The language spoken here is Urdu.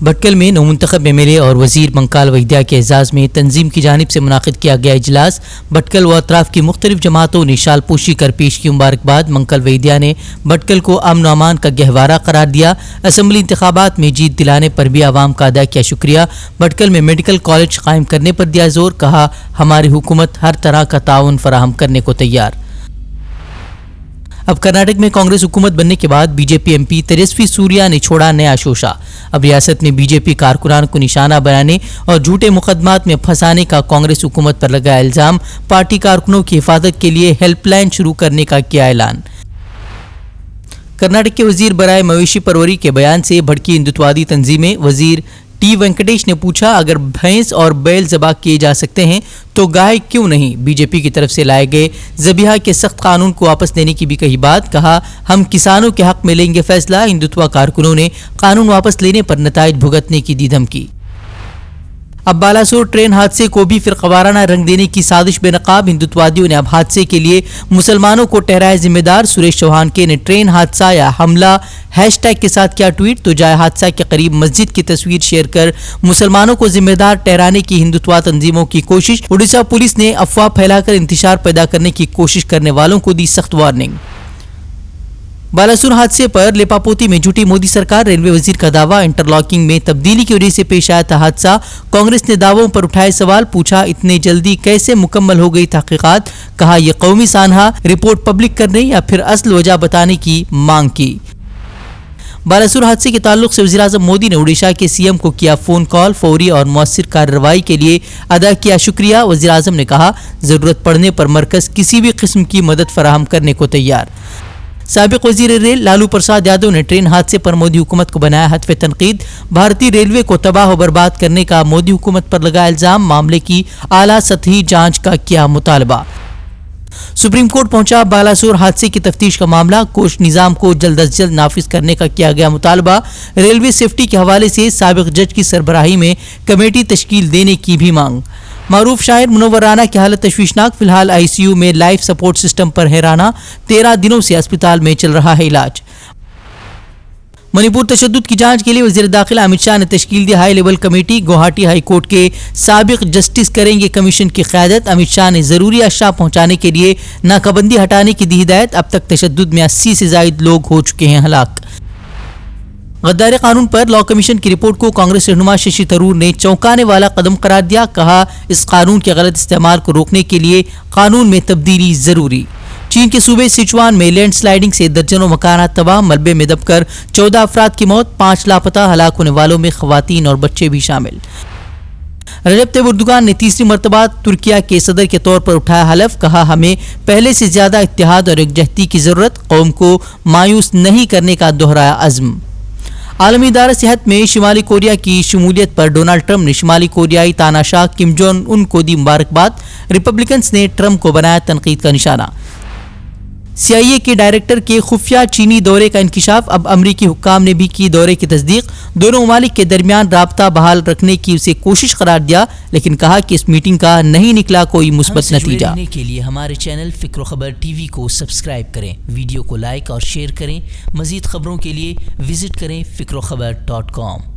بھٹکل میں نومنتخب ایم ایل اے اور وزیر منکال وحیدہ کے اعزاز میں تنظیم کی جانب سے منعقد کیا گیا اجلاس۔ بھٹکل و اطراف کی مختلف جماعتوں نے شال پوشی کر پیش کی مبارکباد۔ منکال وحیدہ نے بھٹکل کو امن و امان کا گہوارہ قرار دیا۔ اسمبلی انتخابات میں جیت دلانے پر بھی عوام کا ادا کیا شکریہ۔ بھٹکل میں میڈیکل کالج قائم کرنے پر دیا زور، کہا ہماری حکومت ہر طرح کا تعاون فراہم کرنے کو تیار۔ اب کرناٹک میں کانگریس حکومت بننے کے بعد B J P M P Tejasvi Surya نے چھوڑا نیا شوشہ۔ اب ریاست میں بی جے پی کارکنان کو نشانہ بنانے اور جھوٹے مقدمات میں پھنسانے کا کانگریس حکومت پر لگا الزام۔ پارٹی کارکنوں کی حفاظت کے لیے ہیلپ لائن شروع کرنے کا کیا اعلان۔ کرناٹک کے وزیر برائے مویشی پروری کے بیان سے بھڑکی ہندوتوادی تنظیمیں۔ وزیر ٹی وینکٹیش نے پوچھا، اگر بھینس اور بیل ذبح کیے جا سکتے ہیں تو گائے کیوں نہیں؟ بی جے پی کی طرف سے لائے گئے ذبیحہ کے سخت قانون کو واپس لینے کی بھی کہی بات۔ کہا ہم کسانوں کے حق میں لیں گے فیصلہ۔ ہندوتوا کارکنوں نے قانون واپس لینے پر نتائج بھگتنے کی دی دھمکی۔ اب بالاسور ٹرین حادثے کو بھی فرقہ وارانہ رنگ دینے کی سازش بے نقاب۔ ہندوتوادیوں نے اب حادثے کے لیے مسلمانوں کو ٹھہرایا ذمہ دار۔ سریش چوہان کے نے ٹرین حادثہ یا حملہ ہیش ٹیگ کے ساتھ کیا ٹویٹ، تو جائے حادثہ کے قریب مسجد کی تصویر شیئر کر مسلمانوں کو ذمہ دار ٹھہرانے کی ہندوتوا تنظیموں کی کوشش۔ اڑیسہ پولیس نے افواہ پھیلا کر انتشار پیدا کرنے کی کوشش کرنے والوں کو دی سخت وارننگ۔ بالاسور حادثے پر لیپاپوتی میں جھوٹی مودی سرکار، ریلوے وزیر کا دعویٰ انٹرلاکنگ میں تبدیلی کی وجہ سے پیش آیا تھا حادثہ۔ کانگریس نے دعووں پر اٹھائے سوال، پوچھا اتنے جلدی کیسے مکمل ہو گئی تحقیقات؟ کہا یہ قومی سانحہ، رپورٹ پبلک کرنے یا پھر اصل وجہ بتانے کی مانگ کی۔ بالاسور حادثے کے تعلق سے وزیراعظم مودی نے اڑیسہ کے سی ایم کو کیا فون کال، فوری اور مؤثر کارروائی کے لیے ادا کیا شکریہ۔ وزیراعظم نے کہا ضرورت پڑنے پر مرکز کسی بھی قسم کی مدد فراہم کرنے کو تیار۔ سابق وزیر ریل لالو پرساد یادو نے ٹرین حادثے پر مودی حکومت کو بنایا ہدف تنقید۔ بھارتی ریلوے کو تباہ و برباد کرنے کا مودی حکومت پر لگا الزام، معاملے کی اعلیٰ سطحی جانچ کا کیا مطالبہ۔ سپریم کورٹ پہنچا بالاسور حادثے کی تفتیش کا معاملہ، کوچ نظام کو جلد از جلد نافذ کرنے کا کیا گیا مطالبہ۔ ریلوے سیفٹی کے حوالے سے سابق جج کی سربراہی میں کمیٹی تشکیل دینے کی بھی مانگ۔ معروف شاعر منور رانا کی حالت تشویشناک، فی الحال آئی سی یو میں لائف سپورٹ سسٹم پر ہے رانا، 13 دنوں سے اسپتال میں چل رہا ہے علاج۔ منی پور تشدد کی جانچ کے لیے وزیر داخلہ امت شاہ نے تشکیل دی high level committee, Guwahati high court کے سابق جسٹس کریں گے کمیشن کی قیادت۔ امت شاہ نے ضروری اشیاء پہنچانے کے لیے ناکہ بندی ہٹانے کی دی ہدایت۔ اب تک تشدد میں 80 سے زائد لوگ ہو چکے ہیں ہلاک۔ غداری قانون پر لاء کمیشن کی رپورٹ کو کانگریس رہنما ششی تھرور نے چونکانے والا قدم قرار دیا، کہا اس قانون کے غلط استعمال کو روکنے کے لیے قانون میں تبدیلی ضروری۔ چین کے صوبے سچوان میں لینڈ سلائیڈنگ سے درجنوں مکانات تباہ، ملبے میں دب کر 14 افراد کی موت، 5 لاپتہ، ہلاک ہونے والوں میں خواتین اور بچے بھی شامل۔ رجب طیب اردوغان نے تیسری مرتبہ ترکیہ کے صدر کے طور پر اٹھایا حلف، کہا ہمیں پہلے سے زیادہ اتحاد اور یکجہتی کی ضرورت، قوم کو مایوس نہیں کرنے کا دہرایا عزم۔ عالمی ادارہ صحت میں شمالی کوریا کی شمولیت پر ڈونلڈ ٹرمپ نے شمالی کوریائی تاناشاہ کم جونگ ان کو دی مبارکباد۔ ریپبلکنز نے ٹرمپ کو بنایا تنقید کا نشانہ۔ سی آئی اے کے ڈائریکٹر کے خفیہ چینی دورے کا انکشاف، اب امریکی حکام نے بھی کی دورے کی تصدیق۔ دونوں ممالک کے درمیان رابطہ بحال رکھنے کی اسے کوشش قرار دیا، لیکن کہا کہ اس میٹنگ کا نہیں نکلا کوئی مثبت نتیجہ۔ جاننے کے لیے ہمارے چینل فکر و خبر ٹی وی کو سبسکرائب کریں، ویڈیو کو لائک اور شیئر کریں۔ مزید خبروں کے لیے وزٹ کریں فکروخبر.com۔